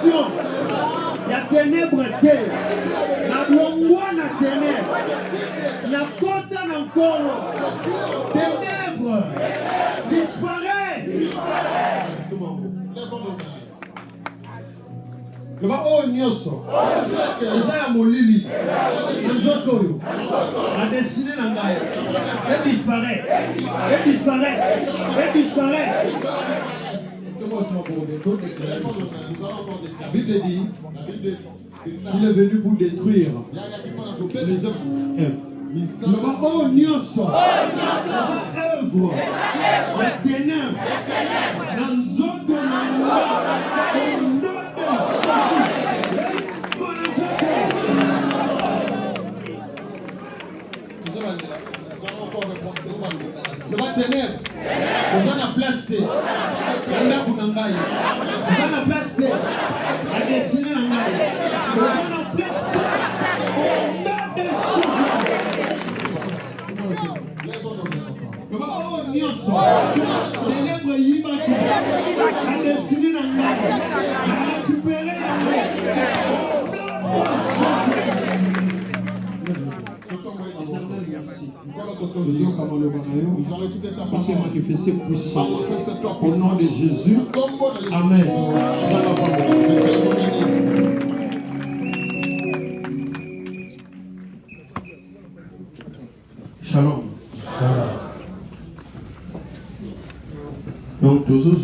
dimension. Il y a ténèbres terre. La longwa na ténèbres. La côte encore. Ténèbres. Disparaît. Le va oh nyoso. Eza ya molili. Nzoto yo. A dessiné na ngai. Et disparaît. Et disparaît. Et disparaît. La Bible dit, il est venu pour détruire les hommes. Le va oh nyoso. Œuvre. La ténèbre. Nzoto na ngai. Le va ténèbre, vous en avez placé. Vous en avez placé. La destinée en aïe. Vous en avez placé. On a des choses. Le va oh nyoso. Ténèbre yibaki. La destinée en aïe. A récupéré en aïe. C'est manifesté puissant. Au nom de Jésus. Amen. Shalom. Donc, toujours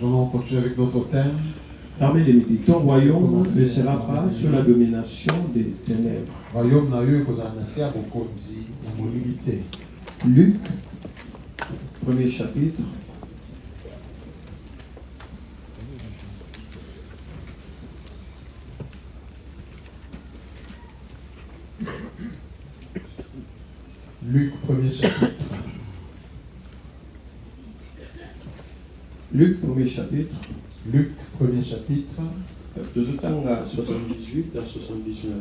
Nous allons continuer avec notre thème. Parmi les méditants, royaume ne sera pas sous la domination des ténèbres. Royaume n'a eu Luc, premier chapitre. Luc, premier chapitre. Luc, premier chapitre. Luc, premier chapitre. 78 à 79.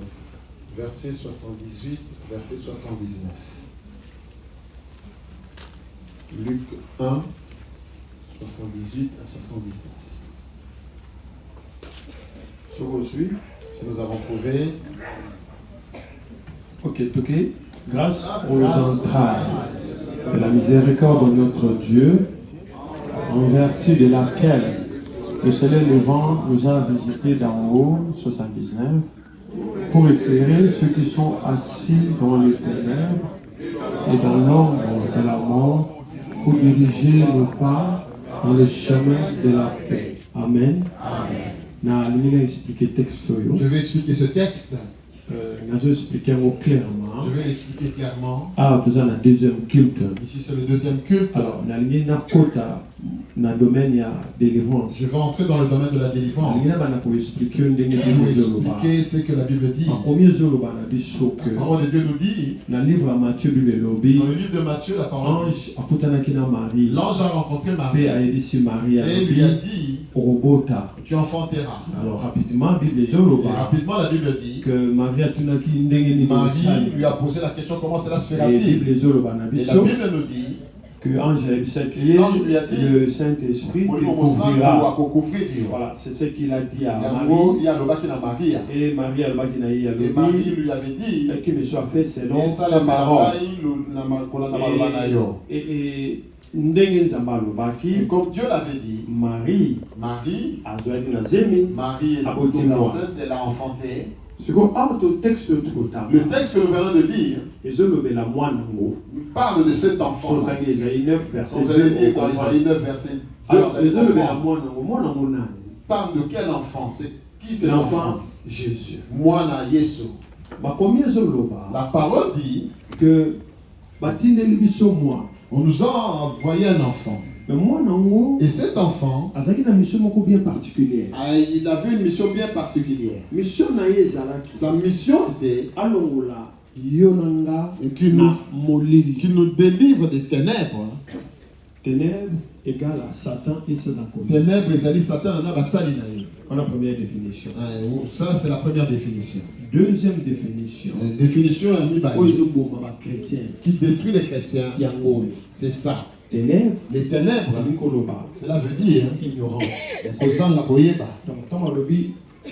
Verset 78, verset 79. Luc 1, 78 à 79. Si nous avons trouvé. Ok. Grâce aux entrailles de la miséricorde de notre Dieu, en vertu de laquelle le soleil levant nous a visités d'en haut, 79, pour éclairer ceux qui sont assis dans les ténèbres et dans l'ombre de la mort, pour diriger nos pas dans le chemin de la paix. Amen. Je vais expliquer ce texte. Je vais expliquer clairement. Je vais l'expliquer clairement. Vous avez un deuxième culte. Ici, c'est le deuxième culte. Alors, dans le domaine de la délivrance. Je vais entrer dans le domaine de la délivrance. Je vais expliquer ce que la Bible dit. La parole de Dieu nous dit. Dans le livre de Matthieu, de Matthieu, la parole dit. L'ange a rencontré Marie. Et il lui a dit. Tu enfanteras. Alors rapidement, la Bible dit que Marie lui a posé la question comment cela se fera-t-il. Et la Bible nous dit que l'ange lui a dit le Saint-Esprit te couvrira. Voilà, c'est ce qu'il a dit à Marie. Et Marie lui avait dit qu'il me soit fait selon la parole. Et comme Dieu l'avait dit, Marie est enceinte, elle a enfanté. Le texte que nous venons de lire parle de cet enfant. Dans Isaïe 9, verset 2. Dans Isaïe 9, verset 2. Alors, parle de quel enfant? C'est qui c'est l'enfant? Jésus. La parole dit que on nous a envoyé un enfant. Et cet enfant, il avait une mission bien particulière. Sa mission était qui nous délivre des ténèbres. Ténèbres égale à Satan et ses accompagnants. Ténèbres égale Satan et On a première définition. Ça, c'est la première définition. Deuxième définition. Définition chrétien. Qui détruit les chrétiens. C'est ça. Ténèbres. Les ténèbres. Cela veut dire ignorance. Donc,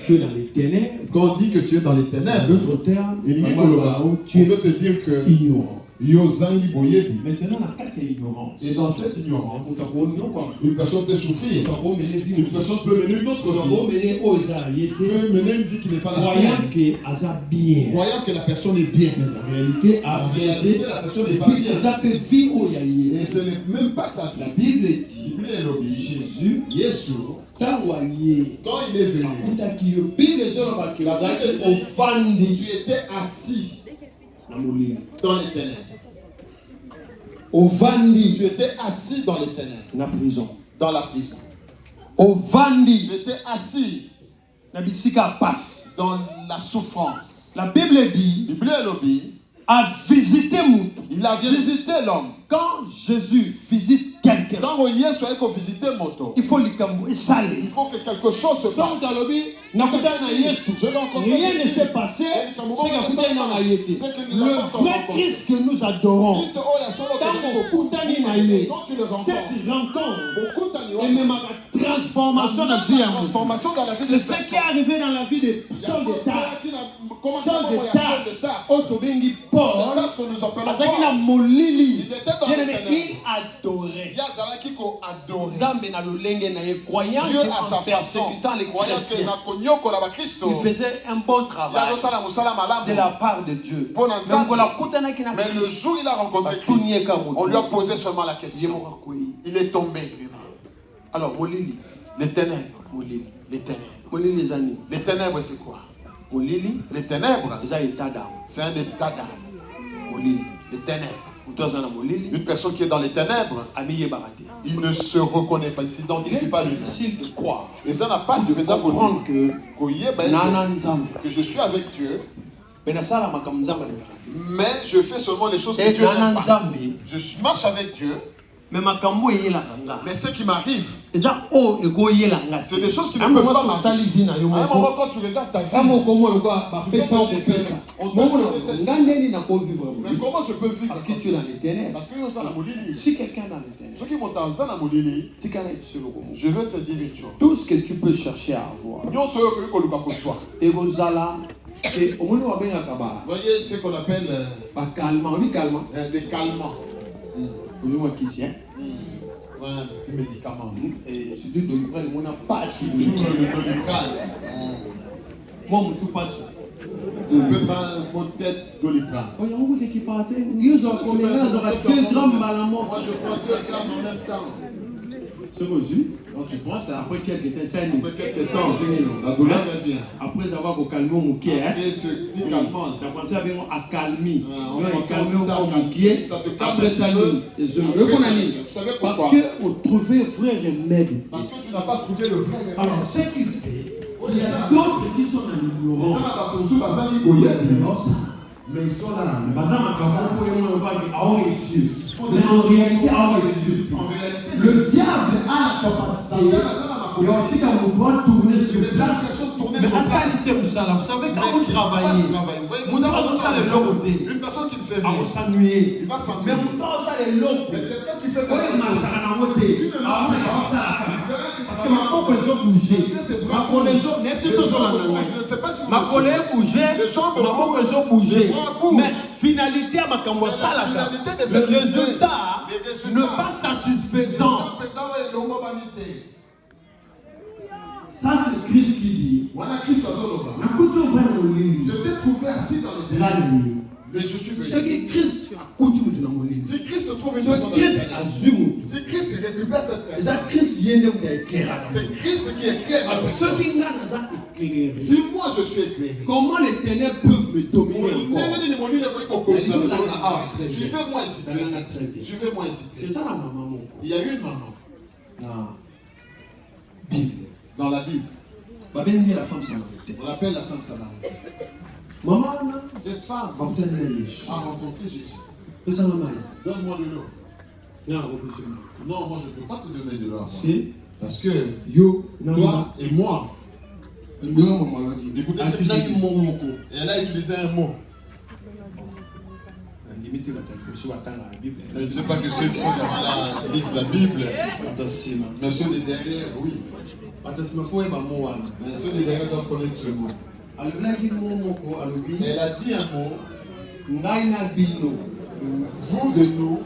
tu es dans les ténèbres. Quand on dit que tu es dans les ténèbres, d'autres termes, tu veux te dire que ignorant. Maintenant, ignorance. Et dans cette ignorance, une personne peut souffrir. Une personne peut mener une autre vie. Peut mener une vie qui n'est pas la sienne. Croyant que la personne est bien. Mais en réalité, la personne n'est pas bien. Et ce n'est même pas ça. La Bible dit, Jésus, quand il est venu, tu étais assis dans les ténèbres. Tu étais assis dans les ténèbres. La prison. Dans la prison. Tu étais assis dans la souffrance. La Bible dit, a visité il a visité l'homme. Quand Jésus visite quelqu'un, il faut que quelque chose se passe. Rien ne s'est passé. Le vrai Christ que nous adorons, cette rencontre et même la transformation de la vie, c'est ce qui est arrivé dans la vie de Saul de Tarse. Saul de Tarse, Otobengi Paul, il adorait. Croyant qu'en persécutant les chrétiens, il faisait un bon travail de la part de Dieu. Mais le jour où il a rencontré Christ, on lui a posé seulement la question. Il est tombé. Alors, les ténèbres. Les ténèbres. Les ténèbres, c'est quoi? Les ténèbres, c'est un état d'âme. Les ténèbres. Une personne qui est dans les ténèbres, il ne se reconnaît pas, il ne s'identifie pas lui-même. C'est difficile de croire. Et ça n'a pas de comprendre que je suis avec Dieu, mais je fais seulement les choses que Dieu n'aime pas. Je marche avec Dieu, mais ce qui m'arrive, c'est des choses qui ne peuvent pas m'arriver. À un moment, quand tu regardes ta vie, mais comment je peux vivre? Parce que tu es dans les ténèbres. Parce que si quelqu'un est dans les ténèbres, je veux te dire une chose. Tout ce que tu peux chercher à avoir, voyez ce qu'on appelle des calmants. Aujourd'hui, qui c'est? Un petit médicament. Et surtout, Doliprane, on n'a pas assez. Moi, on tout passe. Je veux pas mon tête Doliprane. Moi, je prends 2 grammes Moi, je prends 2 grammes en même temps. C'est reçu. Donc tu prends ça. Après quelques temps, la douleur revient. Après avoir calmé mon cœur, et ce petit calmant, la français avait accalmie. Après ça, vous savez pourquoi? Parce que vous trouvez vrai remède. Parce que tu n'as pas trouvé le vrai remède. Alors, ce qui fait, il y a d'autres qui sont dans l'ignorance. Mais ils sont là. Mais en réalité, le diable a la capacité de pouvoir tourner sur place. Mais à ça, c'est pour ça. Vous savez, quand vous travaillez, une personne qui ne fait rien, il va s'ennuyer. Mais quelqu'un qui fait mais finalité à le résultat ne pas satisfaisant. Ça c'est Christ qui dit. Je t'ai trouvé assis dans les ténèbres. Mais je suis venu. C'est Christ si Christ trouve une personne, si Christ récupère cette personne, c'est Christ qui éclaire. Si moi je suis éclairé, comment les ténèbres peuvent me dominer encore? Suivez-moi ici. Suivez-moi ici. Il y a eu une maman dans la Bible. On l'appelle la femme samaritaine. Cette femme a rencontré Jésus. Donne-moi de l'eau. Non, moi je ne peux pas te donner de l'eau. Parce que toi et moi, Écoutez ce qu'il dit. Et elle a utilisé un mot. Je ne sais pas que ceux qui sont devant là lisent la Bible. Mais ceux de derrière, oui. Mais ceux de derrière doivent connaître ce mot. Elle a dit un mot. Vous de nous.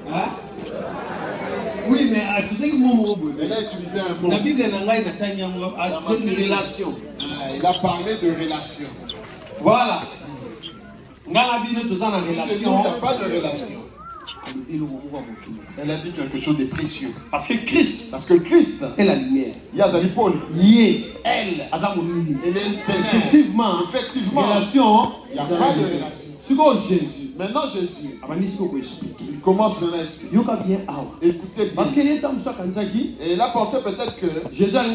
Oui, mais tu sais que elle a utilisé un mot. La Bible est une relation. Il a parlé de relation. Voilà. Dans la Bible, tout ça, une relation. Il n'y a pas de relation. Elle a dit quelque chose de précieux. Parce que Christ est la lumière. Il y a Paul. Elle. Effectivement. Relation. Il n'y a pas de relation. C'est quoi Jésus? Maintenant Jésus. Il commence maintenant à expliquer. Écoutez bien. Parce qu'il y a un peu de et il a pensé peut-être que Jésus a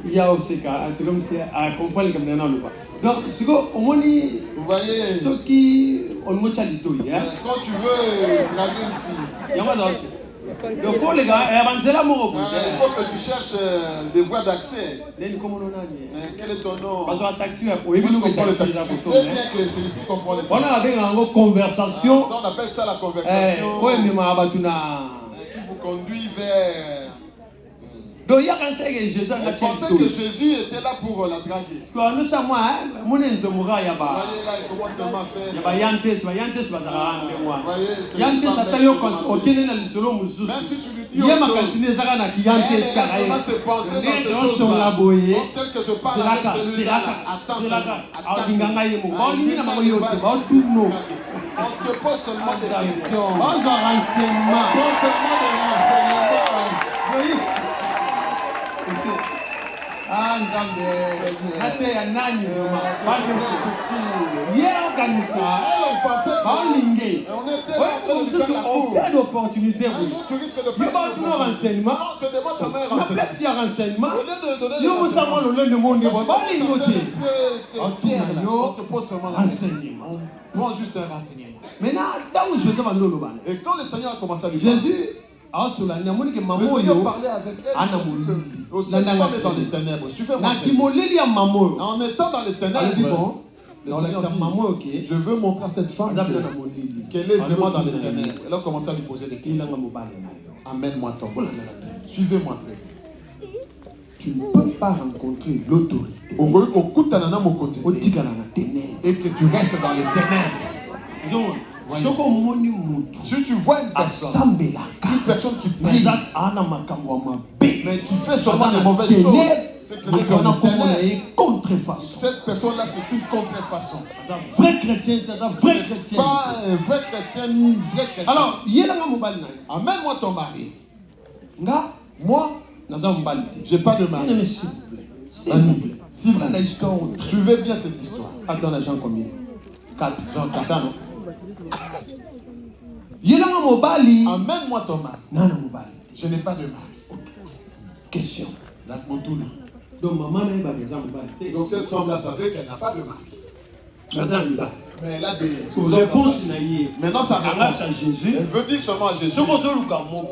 il y a aussi c'est comme si à comprendre comme non le pas. Donc c'est quoi au moins vous voyez ce qui on me tient du tout hein. Quand tu veux draguer une fille. Il y a pas d'aussi. Donc faut les gars avancer la mort. Il faut que tu cherches des voies d'accès. Quel est ton nom? Parce que taxi oui, tu sais bien que c'est ici qu'on prend les on a une conversation. On appelle ça la conversation. Oui, mais qui vous conduit vers. Donc il y a un que Jésus a pensait que Jésus était là pour la draguer. Parce que nous sommes moi, mon enzomoura ya ba. Voyez là, il commence seulement à faire. Ya ba yantes bazara moi. Voyez, yantes atayo okene na lisolo mususu. Même si tu lui dis ya makantine zaka na yantes karaye. Sur la boye. Tel que je parle avec celui-là. Attends. Adinganga yemo. Ba ni na mako yote, ba tuno. On te pose seulement des questions. Ba za renseignement. On pose seulement des renseignements. Ah, Nzambe, nate ya nani bande hier kanisa balinge on perd d'opportunité yo ba tu renseignement na place ya renseignement yo mosamo le le monde balingo te on te pose seulement renseignement on prend juste un renseignement. Maintenant tant que Jésus va nous le et quand le Seigneur a commencé à lui Jésus le Seigneur parlait avec elle. Cette femme est dans les ténèbres. Suivez-moi. En étant dans les ténèbres, je veux montrer à cette femme qu'elle est vraiment dans les ténèbres. Elle a commencé à lui poser des questions. Amène-moi ton mari. Suivez-moi très bien. Tu ne peux pas rencontrer l'autorité et que tu restes dans les ténèbres. Si tu vois une personne qui prie, mais qui fait seulement des mauvaises choses, c'est que cette personne-là, c'est une contrefaçon. Vrai chrétien, pas un vrai chrétien ni une vraie chrétienne. Alors, amène-moi ton mari. Moi, j'ai pas de mari. S'il vous plaît. Suivez bien cette histoire. Attends, Jean combien? 4. Jean 4. Amène-moi ton mari. Je n'ai pas de mari. Question. Donc maman n'a pas de. Donc cette femme-là savait qu'elle n'a pas de mari. Mais elle a des réponses. Maintenant ça réponse à Jésus. Elle veut dire seulement à Jésus.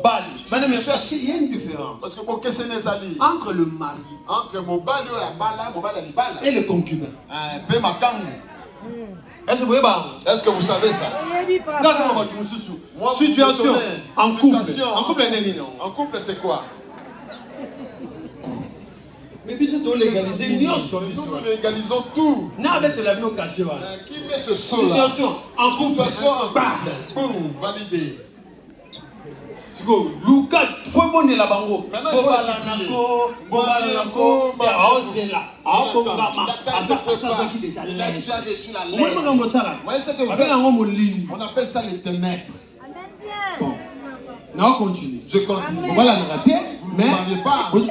Parce qu'il y a une différence. Parce que pour que ce n'est Ali. Entre le mari. Entre mon bali et le concubin. Est-ce que vous savez ça? Situation en couple. En couple, c'est quoi? Mais nous légalisons tout. Qui met ce saut là? Situation en couple. Boum, validé. Luka, faut bonner la bango. On appelle ça les ténèbres. Bon, on continue. Je continue. Voilà, mais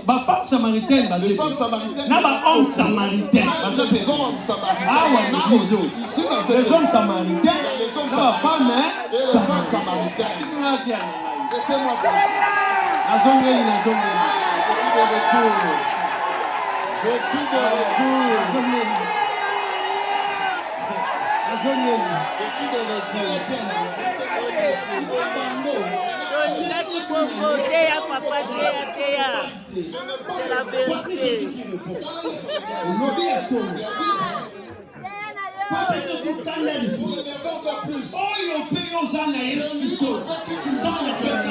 ma femme samaritaine, les femmes samaritaines, homme samaritain, les hommes samaritains, les hommes samaritains, la femme et les femmes samaritaines. Laissez-moi passer. Je suis de retour. C'est la vérité.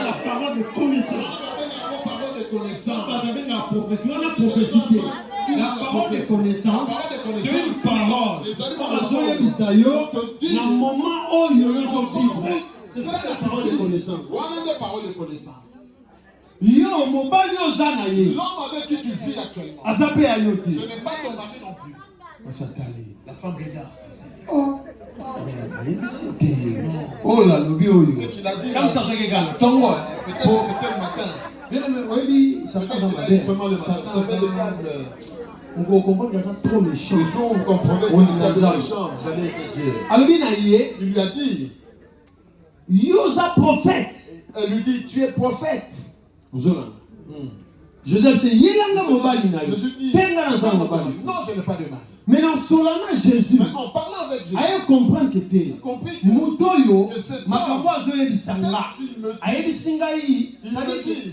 La parole de connaissance. La parole de connaissance, c'est une parole. Dans le moment où il y a vivre, c'est ça la parole de connaissance. L'homme avec qui tu vis actuellement, ce n'est pas ton mari non plus. La femme regarde. Oh là, le bio. Comme ça, c'est égal. Peut-être c'était le matin. Oui, ça passe dans ma tête. Seulement le matin. On comprend que ça trop méchant. Les jours où vous comprenez On est que dans les méchants, vous allez être Dieu. Alors, Il lui a dit, Yosa prophète. elle lui dit, tu es prophète. Joseph, c'est Yelanga Mobali. Jésus dit, non, je n'ai pas de mal. Mais dans Solana Jésus, Mais en parlant avec Jésus, aye comprendre que t'es compris que Mutoyo, cet makambo azoyebisanga, qu'il me dit, ayebisinga yi, il ça me dit que dit,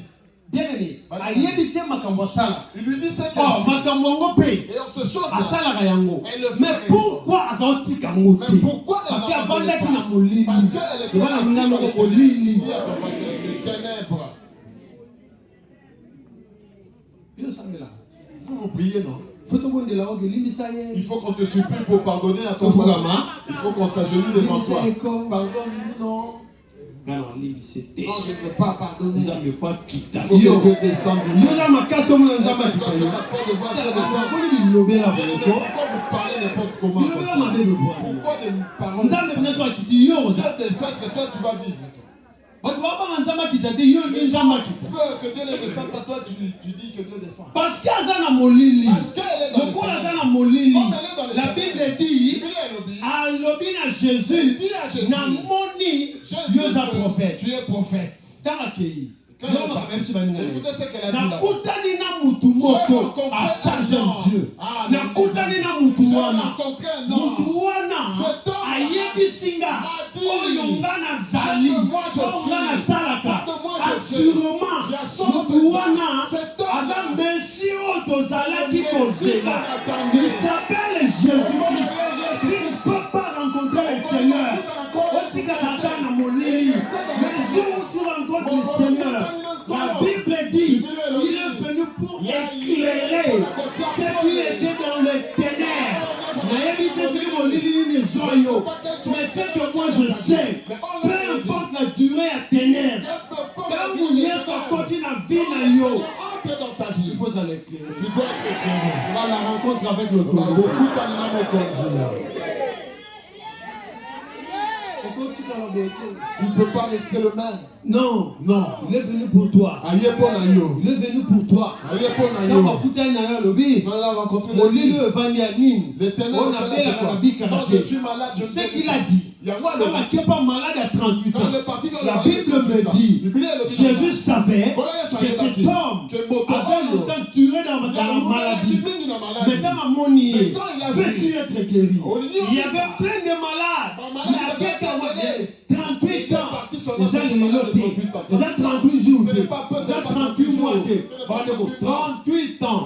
bien aimé, ayebise makambo sala. il lui dit ce Oh, qu'elle makambo ngo pe, et on se sauve. asalaka yango. Elle le fait. Mais pourquoi azaotika ngo te? Mais pourquoi elle Parce n'a pas qu'avandaki fait na molili. Parce qu'elle était Eva na minga ngo molili. les ténèbres. Vous vous priez, non? Il faut qu'on te supplie pour pardonner à ton voisin. Il faut qu'on s'agenouille devant toi. Pardonne-nous, non? Non, je ne veux pas pardonner. Il faut que Dieu descende. Pourquoi vous parlez n'importe comment? Pourquoi des paroles? Dieu descend, c'est toi tu vas vivre. Peur que Dieu ne descende pas, toi tu dis que Dieu descend. Parce qu'elle est dans molili. La La Bible dit, alobi na Jésus, na moni yoza prophète. Tu es prophète. Tanakei. Écoutez ce qu'elle a dit là. Nakutani na mutu moko a chargé Dieu. Nakutani na mutu wana. Mutu wana ayebisinga oyo nga nazali, oyo nga nazalaka. Assurément mutu wana aza Messie oyo tozalaki kozela. Il s'appelle Jésus-Christ. Tu ne peux pas rencontrer le Seigneur. Mais jour où tu rencontres le Seigneur, la Bible dit, il est venu pour éclairer ceux qui étaient dans les ténèbres. Mais ce que moi je sais, peu importe la durée à ténèbres, quand mon lien continue à vivre, il faut aller éclairer. Tu dois être éclairé. On va la rencontre avec le Beaucoup Togo. Tu ne peux pas rester le même. Non, Non. il est venu pour toi. Aïe pour naïo. Il est venu pour toi. Aïe pour Quand naïo. Makuta est dans le lobby, On a rencontré mon le lit lit. le vani à Nîmes. Les ténèbres. On a bien la cannabis Non, karaté. je suis malade. C'est ce qu'il a dit. Il y a moi Quand le. tu n'es pas malade à 38 Quand ans, il est parti dans la Bible me dit, Jésus savait Voilà, que cet homme avait longtemps tué dans la maladie. Maintenant, mon nid, veux-tu être guéri? Il y avait plein de malades. Il y a quelqu'un qui a 38 ans. Les gens 38 jours. Les gens 38 mois. 38 ans.